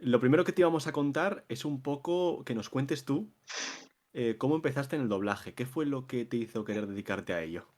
Lo primero que te íbamos a contar es un poco que nos cuentes tú cómo empezaste en el doblaje. ¿Qué fue lo que te hizo querer dedicarte a ello?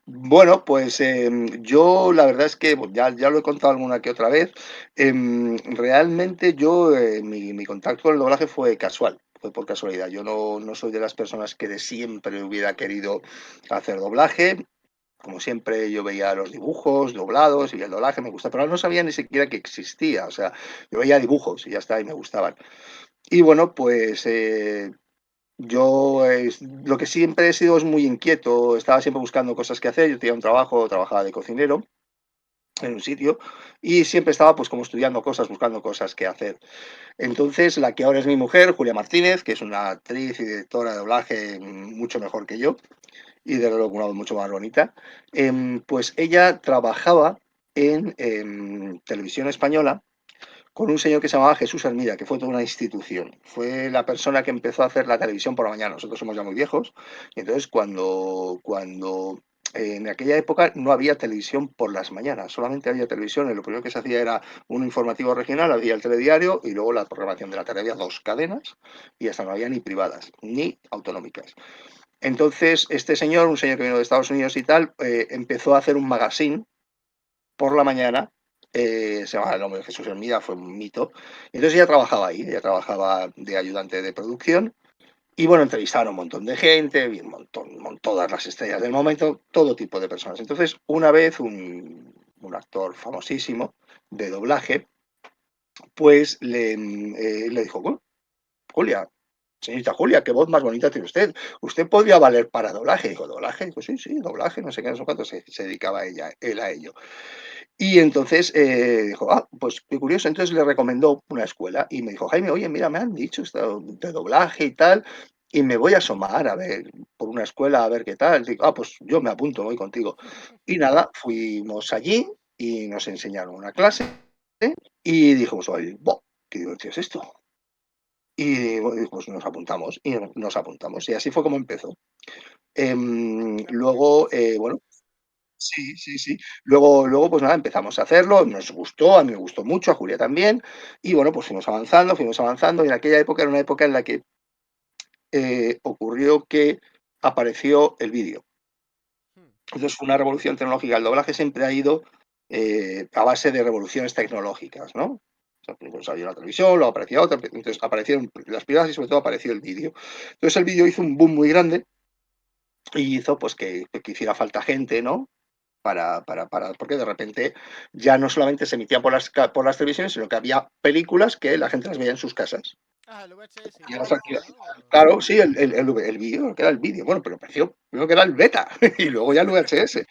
Bueno, pues, yo la verdad es que, bueno, ya lo he contado alguna que otra vez, realmente yo, mi contacto con el doblaje fue casual, fue por casualidad. Yo no soy de las personas que de siempre hubiera querido hacer doblaje. Como siempre, yo veía los dibujos doblados y el doblaje me gusta, pero no sabía ni siquiera que existía. O sea, yo veía dibujos y ya está, y me gustaban. Y bueno, pues, yo, lo que siempre he sido es muy inquieto, estaba siempre buscando cosas que hacer. Yo tenía un trabajo, trabajaba de cocinero en un sitio y siempre estaba, pues, como estudiando cosas, buscando cosas que hacer. Entonces, la que ahora es mi mujer, Julia Martínez, que es una actriz y directora de doblaje mucho mejor que yo y de luego una voz mucho más bonita, pues ella trabajaba en televisión española con un señor que se llamaba Jesús Hermida, que fue toda una institución. Fue la persona que empezó a hacer la televisión por la mañana. Nosotros somos ya muy viejos, y entonces en aquella época no había televisión por las mañanas, solamente había televisión, y lo primero que se hacía era un informativo regional, había el telediario y luego la programación de la tele. Había dos cadenas y hasta no había ni privadas ni autonómicas. Entonces, este señor, un señor que vino de Estados Unidos y tal, empezó a hacer un magazine por la mañana. Se llamaba El nombre de Jesús Hermida, fue un mito. Entonces ella trabajaba ahí, ella trabajaba de ayudante de producción y bueno, entrevistaron a un montón de gente, vi todas las estrellas del momento, todo tipo de personas. Entonces, una vez un actor famosísimo de doblaje, pues le dijo, "Bueno, Julia, señorita Julia, qué voz más bonita tiene usted. Usted podría valer para doblaje". Dijo, ¿doblaje? Dijo, sí, sí, doblaje, no sé qué, no sé cuánto, se dedicaba él a ello. Y entonces dijo, pues qué curioso. Entonces le recomendó una escuela y me dijo, Jaime, oye, mira, me han dicho esto de doblaje y tal, y me voy a asomar a ver por una escuela a ver qué tal. Digo, pues yo me apunto, voy contigo. Y nada, fuimos allí y nos enseñaron una clase y dijimos, oye, qué divertido es esto. Y bueno, pues nos apuntamos. Y así fue como empezó. Claro, qué Luego, curioso. bueno, sí, sí, sí. Luego, pues nada, empezamos a hacerlo, nos gustó, a mí me gustó mucho, a Julia también, y bueno, pues fuimos avanzando, y en aquella época era una época en la que ocurrió que apareció el vídeo. Hmm. Entonces fue una revolución tecnológica. El doblaje siempre ha ido a base de revoluciones tecnológicas, ¿no? O sea, primero salió la televisión, luego aparecía otra, entonces aparecieron las primeras y sobre todo apareció el vídeo. Entonces el vídeo hizo un boom muy grande y hizo pues que hiciera falta gente, ¿no? Porque de repente ya no solamente se emitían por las televisiones, sino que había películas que la gente las veía en sus casas. Ah, el VHS Y ya las alquila. apareció, ¿no? Claro, sí, el vídeo, que era el vídeo. Bueno, pero pareció primero que era el beta y luego ya el VHS. Sí, sí,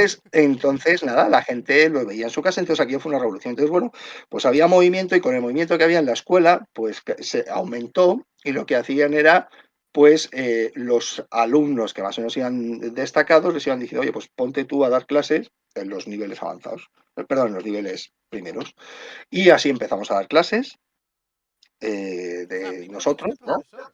sí. Entonces, nada, la gente lo veía en su casa, entonces aquí fue una revolución. Entonces, bueno, pues había movimiento y con el movimiento que había en la escuela, pues se aumentó y lo que hacían era, pues los alumnos que más o menos iban destacados les iban diciendo, oye, pues ponte tú a dar clases en los niveles avanzados, perdón, en los niveles primeros. Y así empezamos a dar clases O sea, de primero fuiste nosotros, ¿no? profesor.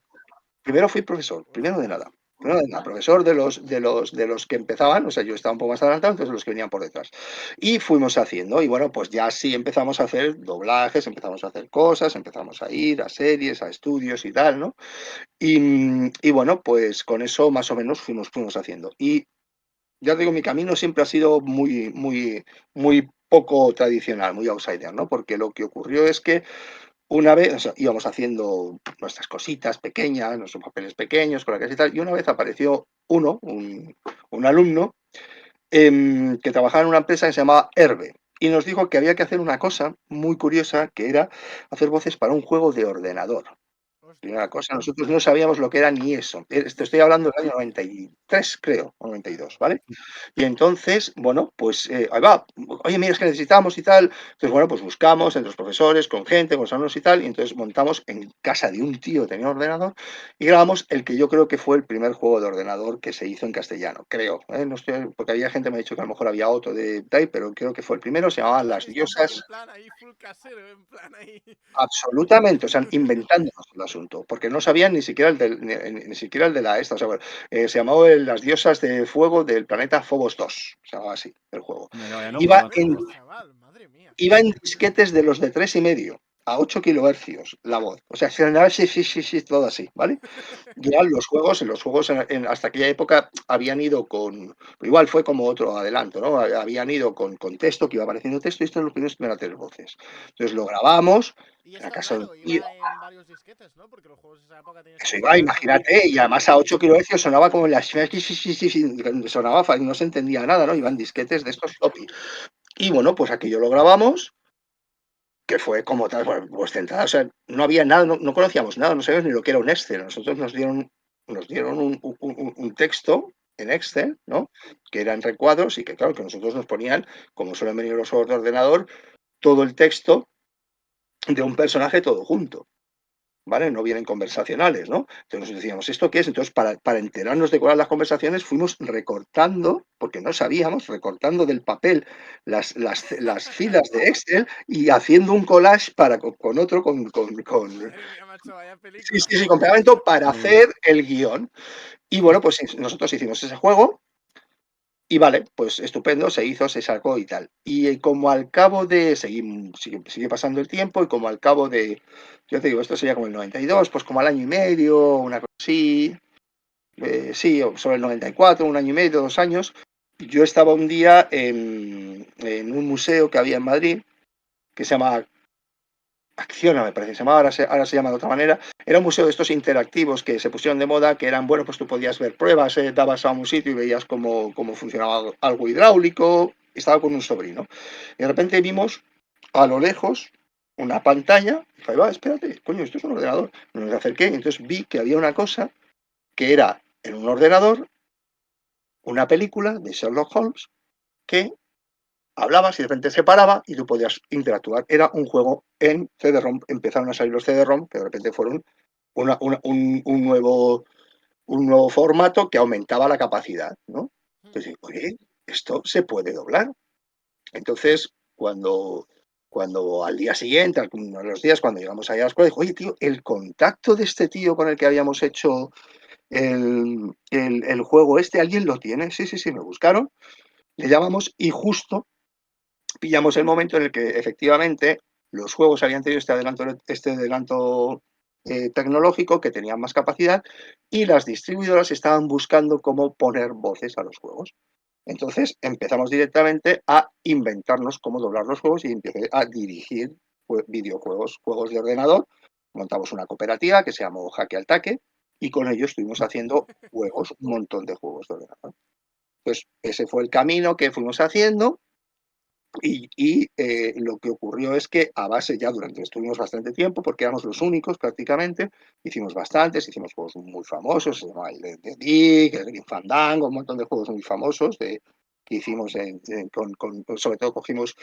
Primero fui profesor, primero de nada. Ostras. Primero de nada, profesor de los que empezaban, o sea, yo estaba un poco más adelantado, entonces los que venían por detrás. Y fuimos haciendo, y bueno, pues ya sí empezamos a hacer doblajes, empezamos a hacer cosas, empezamos a ir a series, a estudios y tal, ¿no? Y bueno, pues con eso más o menos fuimos haciendo. Y ya te digo, mi camino siempre ha sido muy, muy, muy poco tradicional, muy outsider, ¿no? Porque lo que ocurrió es que una vez, o sea, íbamos haciendo nuestras cositas pequeñas, nuestros papeles pequeños, con la casa y tal, y una vez apareció un alumno, que trabajaba en una empresa que se llamaba Herbe, y nos dijo que había que hacer una cosa muy curiosa, que era hacer voces para un juego de ordenador. Primera Ostras. cosa, nosotros no sabíamos lo que era ni eso. Te estoy hablando del año 93, creo, o 92, ¿vale? Y entonces, bueno, pues ahí va. Oye, mira, es que necesitamos y tal. Entonces, bueno, pues buscamos entre los profesores, con gente, con los alumnos y tal. Y entonces montamos en casa de un tío que tenía un ordenador y grabamos el que yo creo que fue el primer juego de ordenador que se hizo en castellano. Creo, ¿eh? No estoy, porque había gente que me ha dicho que a lo mejor había otro de Type, pero creo que fue el primero. Se llamaba Ostras, Las que estás ahí en Diosas. plan ahí full casero, en plan ahí. Absolutamente, o sea, inventándonos el asunto, porque no sabían ni siquiera ni siquiera el de la esta, o sea, bueno, se llamaba Las Diosas de Fuego del planeta Phobos 2, se llamaba así el juego. Venga, vaya Iba nombre, en ¿no, chaval? Madre mía. iba en disquetes de los de 3,5 a 8 kilohercios la voz. O sea, se andaba sí, sí, sí, sí, todo así, ¿vale? Ya los juegos hasta aquella época habían ido con, igual fue como otro adelanto, ¿no? Habían ido con texto, que iba apareciendo texto, y esto es lo que nos iban a tener voces. Entonces lo grabamos Y en la esto, casa de un claro, tío. iba en varios disquetes, ¿no? Porque los juegos de esa época tenías que Eso iba, descargarlos en imagínate, y además a disquetes. 8 kilohercios sonaba como en las... Sonaba, no se entendía nada, ¿no? Iban disquetes de estos floppy. Y bueno, pues aquello lo grabamos, que fue como tal, pues centrada, o sea, no había nada, no conocíamos nada, no sabíamos ni lo que era un Excel. Nosotros nos dieron un texto en Excel, ¿no? Que eran recuadros y que, claro, que nosotros nos ponían, como suelen venir los juegos de ordenador, todo el texto de un personaje todo junto. ¿Vale? No vienen conversacionales, ¿no? Entonces nosotros decíamos, ¿esto qué es? Entonces, para enterarnos de cuáles eran las conversaciones, fuimos recortando, porque no sabíamos, recortando del papel las filas de Excel y haciendo un collage con otro, Madre mía, macho, vaya sí, película. sí, sí, con pegamento para Madre mía. hacer el guión. Y bueno, pues nosotros hicimos ese juego y vale, pues estupendo, se hizo, se sacó y tal. Y como al cabo de, sigue pasando el tiempo y como al cabo de, yo te digo, esto sería como el 92, pues como al año y medio, una cosa así, sí, sobre el 94, un año y medio, 2 años, yo estaba un día en un museo que había en Madrid, que se llama Acciona, me parece que se llamaba, ahora se llama de otra manera. Era un museo de estos interactivos que se pusieron de moda, que eran, bueno, pues tú podías ver pruebas, dabas a un sitio y veías cómo funcionaba algo hidráulico. Estaba con un sobrino. Y de repente vimos a lo lejos una pantalla. Y dije, va, espérate, coño, esto es un ordenador. Nos acerqué y entonces vi que había una cosa que era en un ordenador una película de Sherlock Holmes que hablabas y de repente se paraba y tú podías interactuar. Era un juego en CD-ROM. Empezaron a salir los CD-ROM, pero de repente fueron un nuevo formato que aumentaba la capacidad, ¿no? Entonces, oye, esto se puede doblar. Entonces, cuando al día siguiente, algunos de los días, cuando llegamos allá a la escuela, dijo, oye, tío, el contacto de este tío con el que habíamos hecho el juego este, ¿alguien lo tiene? Sí, sí, sí, me buscaron, le llamamos y justo pillamos el momento en el que efectivamente los juegos habían tenido este adelanto tecnológico, que tenían más capacidad, y las distribuidoras estaban buscando cómo poner voces a los juegos. Entonces empezamos directamente a inventarnos cómo doblar los juegos y empecé a dirigir videojuegos, juegos de ordenador. Montamos una cooperativa que se llamó Jaque al Taque y con ello estuvimos haciendo juegos, un montón de juegos de ordenador. Pues ese fue el camino que fuimos haciendo y lo que ocurrió es que a base ya estuvimos bastante tiempo, porque éramos los únicos prácticamente, hicimos juegos muy famosos, se llama el de Dick, el Green Fandango, un montón de juegos muy famosos que hicimos, sobre todo empezamos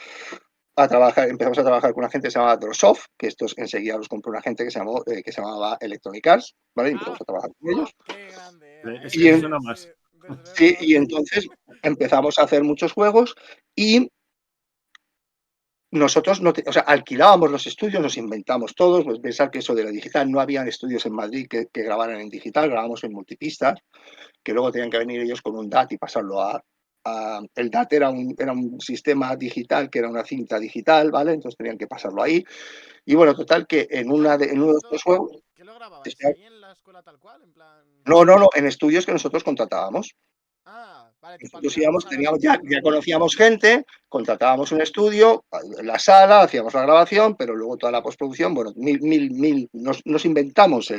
a trabajar con una gente que se llamaba Drosoft, que estos enseguida los compró una gente que se llamaba Electronic Arts, ¿vale? Y empezamos Ah, a trabajar con ellos. qué grande era, ¿eh? Y, Ese en- suena Sí, más. desde sí, luego. y entonces empezamos a hacer muchos juegos y nosotros o sea, alquilábamos los estudios, nos inventamos todos, pues pensar que eso de la digital, no habían estudios en Madrid que grabaran en digital, grabamos en multipistas, que luego tenían que venir ellos con un DAT y pasarlo el DAT era un sistema digital, que era una cinta digital, ¿vale? Entonces tenían que pasarlo ahí. Y bueno, total que en, Ah, una de, pero en uno de esto, estos juegos, ¿qué lo grababais? ¿Ahí en la escuela tal cual? En plan... no, no, no, en estudios que nosotros contratábamos. Ah, vale, tipo Nosotros alquilando íbamos, salas y ya, tal, ¿no? ya conocíamos gente, contratábamos un estudio, la sala, hacíamos la grabación, pero luego toda la postproducción, bueno, nos inventamos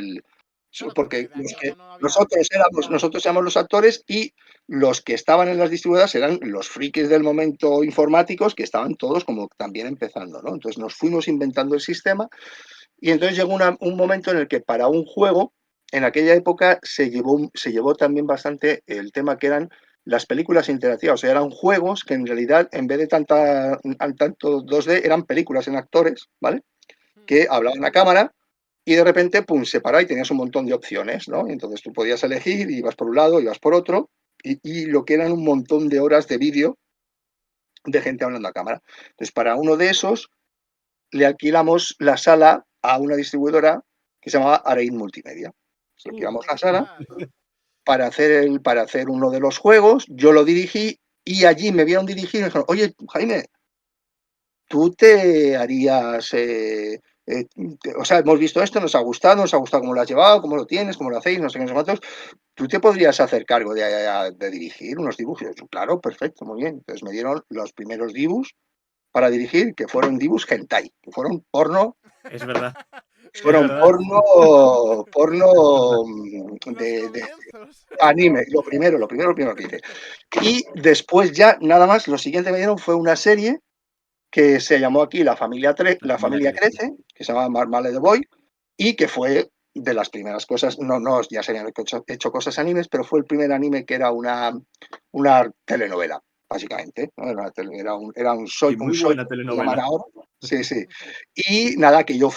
Claro, porque porque de aquello no había nosotros éramos los actores y los que estaban en las distribuidoras eran los frikis del momento informáticos que estaban todos como también empezando, ¿no? Entonces nos fuimos inventando el sistema y entonces llegó un momento en el que para un juego, en aquella época se llevó también bastante el tema que eran las películas interactivas. O sea, eran juegos que en realidad, en vez de tanto 2D, eran películas en actores, ¿vale? Que hablaban a cámara y de repente, pum, se paraba y tenías un montón de opciones, ¿no? Entonces tú podías elegir, ibas por un lado, ibas por otro, y lo que eran un montón de horas de vídeo de gente hablando a cámara. Entonces, para uno de esos, le alquilamos la sala a una distribuidora que se llamaba Arein Multimedia. Le alquilamos la sala Ostras. para hacer uno de los juegos, yo lo dirigí y allí me vieron dirigir y me dijeron, oye, Jaime, tú te harías, o sea, hemos visto esto, nos ha gustado cómo lo has llevado, cómo lo tienes, cómo lo hacéis, no sé qué, no sé cuántos. ¿Tú te podrías hacer cargo de dirigir unos dibujos? Yo, claro, perfecto, muy bien. Entonces me dieron los primeros dibus para dirigir, que fueron dibus hentai, que fueron porno, Es verdad, es fueron verdad. porno Los de comienzos. anime, lo primero que hice. Y después ya, nada más, lo siguiente que me dieron fue una serie que se llamó aquí La La familia familia crece. crece, que se llama Marmalade the Boy, y que fue de las primeras cosas, no, ya se habían hecho cosas animes, pero fue el primer anime que era una telenovela, básicamente, ¿no? Era un Y un muy show, buena que llaman telenovela. ahora. Sí, sí. Y nada, que yo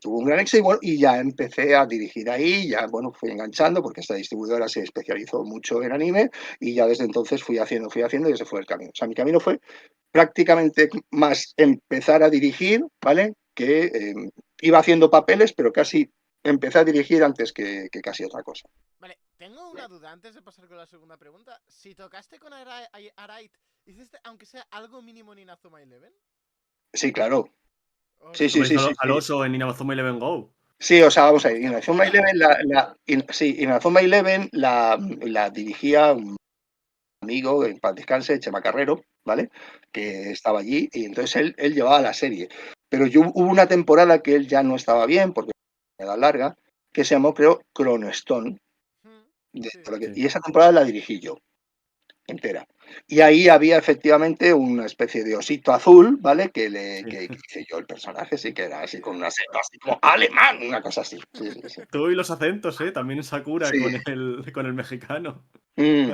tuvo un gran éxito y, bueno, y ya empecé a dirigir ahí, ya, bueno, fui enganchando porque esta distribuidora se especializó mucho en anime y ya desde entonces fui haciendo y ese fue el camino. O sea, mi camino fue prácticamente más empezar a dirigir, ¿vale? Que iba haciendo papeles, pero casi empecé a dirigir antes que casi otra cosa. Vale, tengo una duda antes de pasar con la segunda pregunta. Si tocaste con Arait, ¿hiciste aunque sea algo mínimo en Inazuma Eleven? Sí, claro. Sí, sí, Hombre, sí, hizo sí, al sí. oso en Inazuma Eleven Go. Sí, o sea, vamos a ir. Hostia, pues Inazuma mola, ¿eh? Eleven, sí, Inazuma Eleven la dirigía un amigo, en paz descanse, Chema Carrero, ¿vale? Que estaba allí y entonces él llevaba la serie. Pero hubo una temporada que él ya no estaba bien, porque era larga, que se llamó, creo, Chrono Stone. Sí. Sí. Y esa temporada la dirigí yo, entera. Y ahí había efectivamente una especie de osito azul, ¿vale? Sí. Que hice yo el personaje, sí, que era así con Hostia. una seta, así como alemán, una cosa así. Sí, sí, sí. Tú y los acentos, ¿eh? También Sakura Sí. con el mexicano. Mm,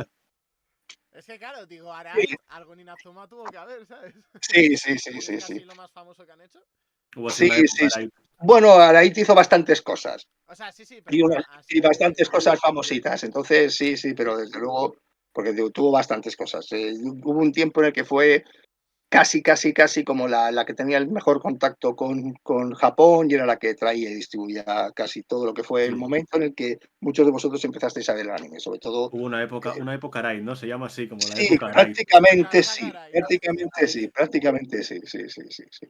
Es que claro, digo, sí, Arait, algo en Inazuma tuvo que haber, ¿sabes? sí, sí, sí, Y es sí, sí. casi lo más famoso que han hecho. Hubo así Sí, una época, sí, sí. era ahí. Bueno, Arait hizo bastantes cosas O sea, sí, pero y, bueno, y así. bastantes cosas famositas. Entonces, sí, sí, pero desde luego, porque tuvo bastantes cosas. Hubo un tiempo en el que fue casi como la que tenía el mejor contacto con Japón y era la que traía y distribuía casi todo lo que fue el Sí. momento en el que muchos de vosotros empezasteis a ver el anime, sobre todo. Hubo eh, una época Raid, ¿no? Se llama así, como la sí, época Raid. La saga Arait. prácticamente sí, sí, sí, sí, sí, sí.